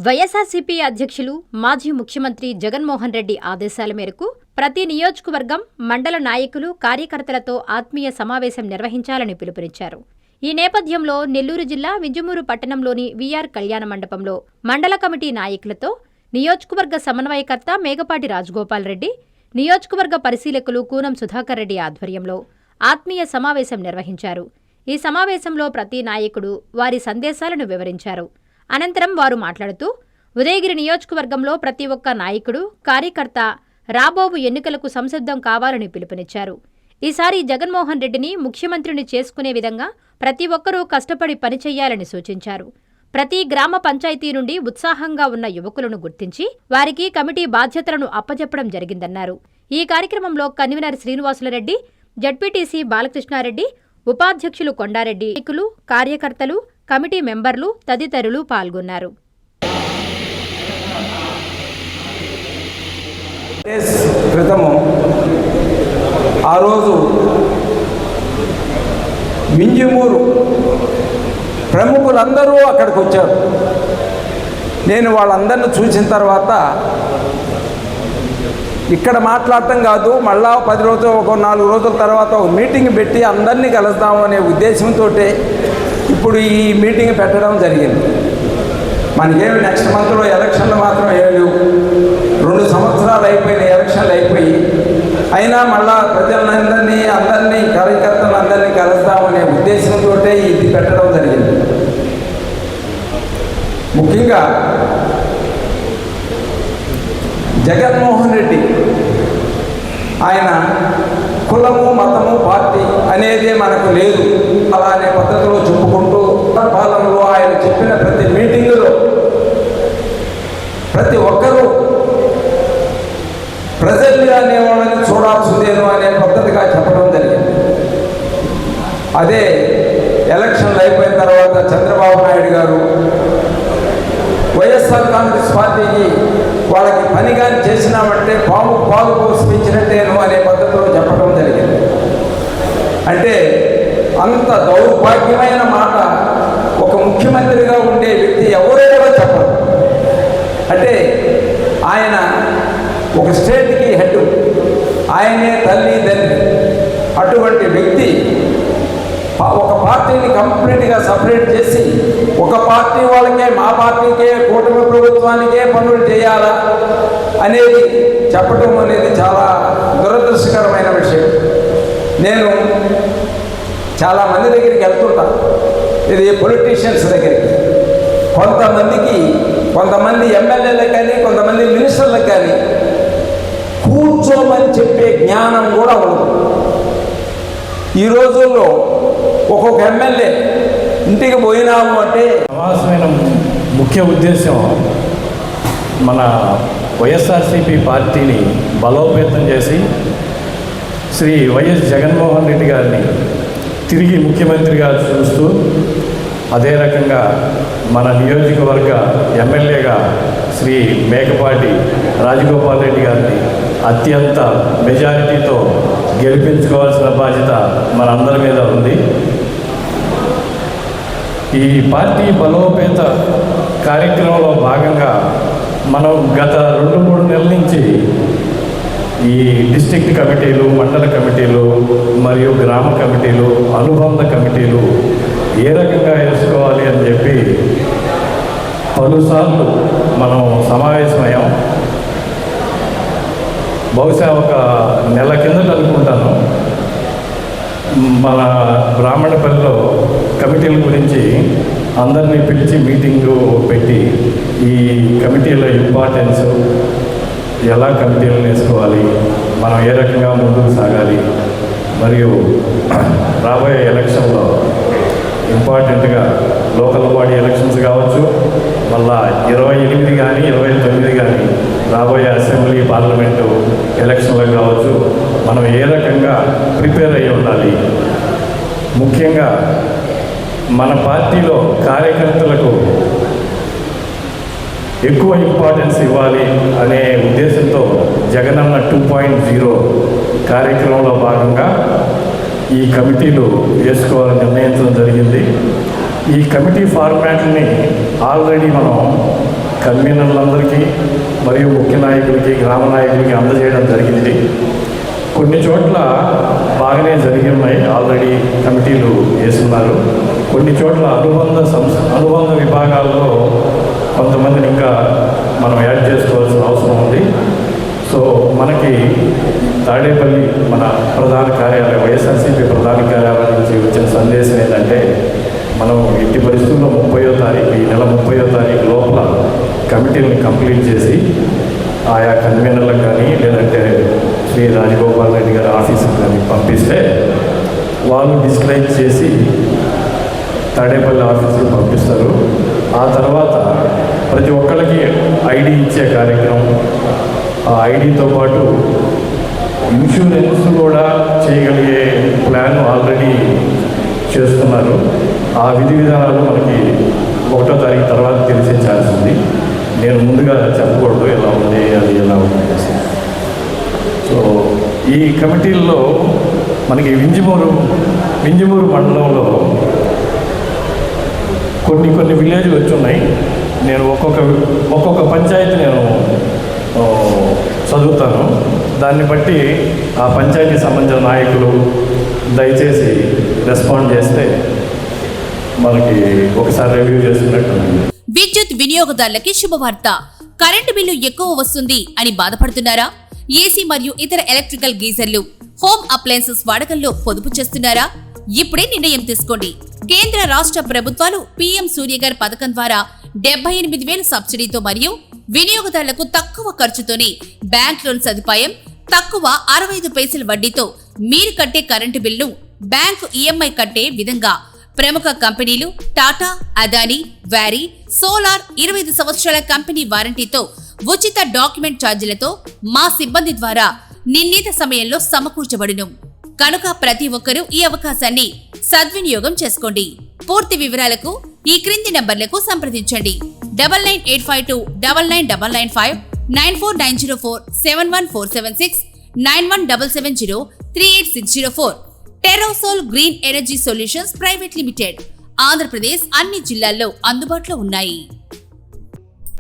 వైఎస్ఆర్సీపీ అధ్యక్షులు మాజీ ముఖ్యమంత్రి జగన్మోహన్ రెడ్డి ఆదేశాల మేరకు ప్రతి నియోజకవర్గం, మండల నాయకులు, కార్యకర్తలతో ఆత్మీయ సమావేశం నిర్వహించాలని పిలుపునిచ్చారు. ఈ నేపథ్యంలో నెల్లూరు జిల్లా వింజమూరు పట్టణంలోని వీఆర్ కళ్యాణ మండపంలో మండల కమిటీ నాయకులతో నియోజకవర్గ సమన్వయకర్త మేఘపాటి రాజగోపాల్ రెడ్డి, నియోజకవర్గ పరిశీలకులు కూనం సుధాకర్ రెడ్డి ఆధ్వర్యంలో ఆత్మీయ సమావేశం నిర్వహించారు. ఈ సమావేశంలో ప్రతి నాయకుడు వారి సందేశాలను వివరించారు. అనంతరం వారు మాట్లాడుతూ ఉదయగిరి నియోజకవర్గంలో ప్రతి ఒక్క నాయకుడు, కార్యకర్త రాబోవు ఎన్నికలకు సంసిద్ధం కావాలని పిలుపునిచ్చారు. ఈసారి జగన్మోహన్ రెడ్డిని ముఖ్యమంత్రిని చేసుకునే విధంగా ప్రతి ఒక్కరూ కష్టపడి పనిచేయాలని సూచించారు. ప్రతి గ్రామ పంచాయతీ నుండి ఉత్సాహంగా ఉన్న యువకులను గుర్తించి వారికి కమిటీ బాధ్యతలను అప్పజెప్పడం జరిగిందన్నారు. ఈ కార్యక్రమంలో కన్వీనర్ శ్రీనివాసులరెడ్డి, జడ్పీటీసీ బాలకృష్ణారెడ్డి, ఉపాధ్యక్షులు కొండారెడ్డి, నాయకులు, కార్యకర్తలు, కమిటీ మెంబర్లు తదితరులు పాల్గొన్నారు. క్రితము ఆ రోజు వింజమూరు ప్రముఖులందరూ అక్కడికి వచ్చారు. నేను వాళ్ళందరిని చూసిన తర్వాత ఇక్కడ మాట్లాడటం కాదు, మళ్ళా 10 రోజులు, ఒక 4 రోజుల తర్వాత ఒక మీటింగ్ పెట్టి అందరినీ కలుద్దాము అనే ఉద్దేశంతో ఇప్పుడు ఈ మీటింగ్ పెట్టడం జరిగింది. మనకేమి నెక్స్ట్ మంత్లో ఎలక్షన్లు మాత్రం ఏం లేవు. 2 సంవత్సరాలు అయిపోయిన ఎలక్షన్లు అయిపోయి అయినా మళ్ళా అందరినీ కార్యకర్తలను అందరినీ కలుస్తామనే ఉద్దేశంతో ఇది పెట్టడం జరిగింది. ముఖ్యంగా జగన్మోహన్ రెడ్డి ఆయన కులము, మతము, పార్టీ అనేది మనకు లేదు అలానే పద్ధతిలో చెప్పుకుంటూ పాలనలో ఆయన చెప్పిన ప్రతి మీటింగులో ప్రతి ఒక్కరూ ప్రజల్ని అనేవాళ్ళని చూడాల్సిందేను అనే పద్ధతిగా చెప్పడం జరిగింది. అదే ఎలక్షన్లు అయిపోయిన తర్వాత చంద్రబాబు నాయుడు గారు వైఎస్ఆర్ కాంగ్రెస్ పార్టీకి వాళ్ళకి పని కానీ చేసినామంటే పాలు పోసి పెంచినట్టేను అనే పద్ధతిలో చెప్పడం జరిగింది. అంటే అంత దౌర్భాగ్యమైన మాట ఒక ముఖ్యమంత్రిగా ఉండే వ్యక్తి ఎవరైనా చెప్పరు. అంటే ఆయన ఒక స్టేట్కి హెడ్, ఆయనే తల్లి తండ్రి. అటువంటి వ్యక్తి ఒక పార్టీని కంప్లీట్గా సపరేట్ చేసి ఒక పార్టీ వాళ్ళకే, మా పార్టీకే, కూటమి ప్రభుత్వానికే పనులు చేయాలా అనేది చెప్పడం అనేది చాలా దురదృష్టకరమైన విషయం. నేను చాలామంది దగ్గరికి వెళ్తుంటాను, ఇది పొలిటీషియన్స్ దగ్గరికి. కొంతమంది ఎమ్మెల్యేలకు కానీ, కొంతమంది మినిస్టర్లకు కానీ కూర్చోమని చెప్పే జ్ఞానం కూడా ఉండదు. ఈ రోజుల్లో ఒక్కొక్క ఎమ్మెల్యే ఇంటికి పోయినాము అంటే సమావేశమైన ముఖ్య ఉద్దేశం మన వైఎస్ఆర్సీపీ పార్టీని బలోపేతం చేసి శ్రీ వైఎస్ జగన్మోహన్ రెడ్డి గారిని తిరిగి ముఖ్యమంత్రిగా చూస్తూ, అదే రకంగా మన నియోజకవర్గ ఎమ్మెల్యేగా శ్రీ మేఘపాటి రాజగోపాల్ రెడ్డి గారిని అత్యంత మెజారిటీతో గెలిపించుకోవాల్సిన బాధ్యత మనందరి మీద ఉంది. ఈ పార్టీ బలోపేత కార్యక్రమంలో భాగంగా మనం గత 2-3 నెలల నుంచి ఈ డిస్ట్రిక్ట్ కమిటీలు, మండల కమిటీలు మరియు గ్రామ కమిటీలు, అనుబంధ కమిటీలు ఏ రకంగా వేసుకోవాలి అని చెప్పి పలుసార్లు మనం సమావేశమయ్యాం. బహుశా ఒక నెల కిందట అనుకుంటాను, మన బ్రాహ్మణపల్లిలో కమిటీల గురించి అందరినీ పిలిచి మీటింగు పెట్టి ఈ కమిటీల ఇంపార్టెన్స్, ఎలా కమిటీలను వేసుకోవాలి, మనం ఏ రకంగా ముందుకు సాగాలి, మరియు రాబోయే ఎలక్షన్లో ఇంపార్టెంట్గా లోకల్ బాడీ ఎలక్షన్స్ కావచ్చు, మళ్ళా 28 కానీ 29 కానీ రాబోయే అసెంబ్లీ, పార్లమెంటు ఎలక్షన్లకు కావచ్చు, మనం ఏ రకంగా ప్రిపేర్ అయ్యి ఉండాలి. ముఖ్యంగా మన పార్టీలో కార్యకర్తలకు ఎక్కువ ఇంపార్టెన్స్ ఇవ్వాలి అనే ఉద్దేశంతో జగనన్న 2.0 కార్యక్రమంలో భాగంగా ఈ కమిటీలు వేసుకోవాలని నిర్ణయించడం జరిగింది. ఈ కమిటీ ఫార్మాట్ని ఆల్రెడీ మనం కన్వీనర్లందరికీ మరియు ముఖ్య నాయకులకి, గ్రామ నాయకులకి అందజేయడం జరిగింది. కొన్ని చోట్ల బాగానే జరిగి ఉన్నాయి, ఆల్రెడీ కమిటీలు వేస్తున్నారు. కొన్ని చోట్ల అనుబంధ విభాగాల్లో కొంతమందిని ఇంకా మనం యాడ్ చేసుకోవాల్సిన అవసరం ఉంది. సో మనకి తాడేపల్లి మన ప్రధాన కార్యాలయం, వైఎస్ఆర్సీపీ ప్రధాన కార్యాలయం నుంచి వచ్చిన సందేశం ఏంటంటే, మనం ఎట్టి పరిస్థితుల్లో 30వ తారీఖు, ఈ నెల 30వ తారీఖు లోపల కమిటీలను కంప్లీట్ చేసి ఆయా కన్వీనర్లకు కానీ లేదంటే శ్రీ రాజగోపాల్ రెడ్డి గారి ఆఫీసుకు కానీ పంపిస్తే వాళ్ళు డిస్క్రైబ్ చేసి తాడేపల్లి ఆఫీసుకి పంపిస్తారు. ఆ తర్వాత ప్రతి ఒక్కరికి ఐడి ఇచ్చే కార్యక్రమం, ఆ ఐడితో పాటు ఇన్సూరెన్స్ కూడా చేయగలిగే ప్లాన్ ఆల్రెడీ చేస్తున్నారు. ఆ విధి విధానాలు మనకి 1వ తారీఖు తర్వాత తెలిసే ఛాన్స్ ఉంది. నేను ముందుగా చెప్పకూడదు ఎలా ఉంది, అది ఎలా ఉంది. సో ఈ కమిటీల్లో మనకి వింజమూరు మండలంలో కొన్ని విలేజ్లు వచ్చి ఉన్నాయి. నేను ఒక్కొక్క పంచాయతీ నేను చదువుతాను. దాన్ని బట్టి ఆ పంచాయతీ సంబంధించిన నాయకులు దయచేసి రెస్పాండ్ చేస్తే మనకి ఒకసారి రివ్యూ చేసుకున్నట్టు. విద్యుత్ వినియోగదారులకి శుభవార్త. కరెంటు బిల్లు ఎక్కువ వస్తుంది అని బాధపడుతున్నారా? ఏసీ మరియు ఇతర ఎలక్ట్రికల్ గీజర్లు, హోమ్ అప్లయన్సెస్ వాడకంలో పొదుపు చేస్తున్నారా? ఇప్పుడే నిర్ణయం తీసుకోండి. కేంద్ర రాష్ట్ర ప్రభుత్వాలు పీఎం సూర్యగర్ పథకం ద్వారా 78,000 సబ్సిడీతో మరియు వినియోగదారులకు తక్కువ ఖర్చుతోనే బ్యాంక్ లోన్ సదుపాయం, తక్కువ 65 పైసల వడ్డీతో మీరు కట్టే కరెంటు బిల్లు బ్యాంకు ఈఎంఐ కట్టే విధంగా ప్రముఖ కంపెనీలు టాటా, అదానీ, వారీ, సోలార్ 25 సంవత్సరాల కంపెనీ వారంటీతో ఉచిత డాక్యుమెంట్ ఛార్జీలతో మా సిబ్బంది ద్వారా నిర్ణీత సమయంలో సమకూర్చబడును. కనుక ప్రతి ఒక్కరూ ఈ అవకాశాన్ని సద్వినియోగం చేసుకోండి. పూర్తి వివరాలకు ఈ క్రింది నంబర్లకు సంప్రదించండి. 9985299995, 9490471476, 9177038604. Terosol green energy solutions private limited. Andhra Pradesh అన్ని జిల్లాల్లో అందుబాటులో ఉన్నాయి.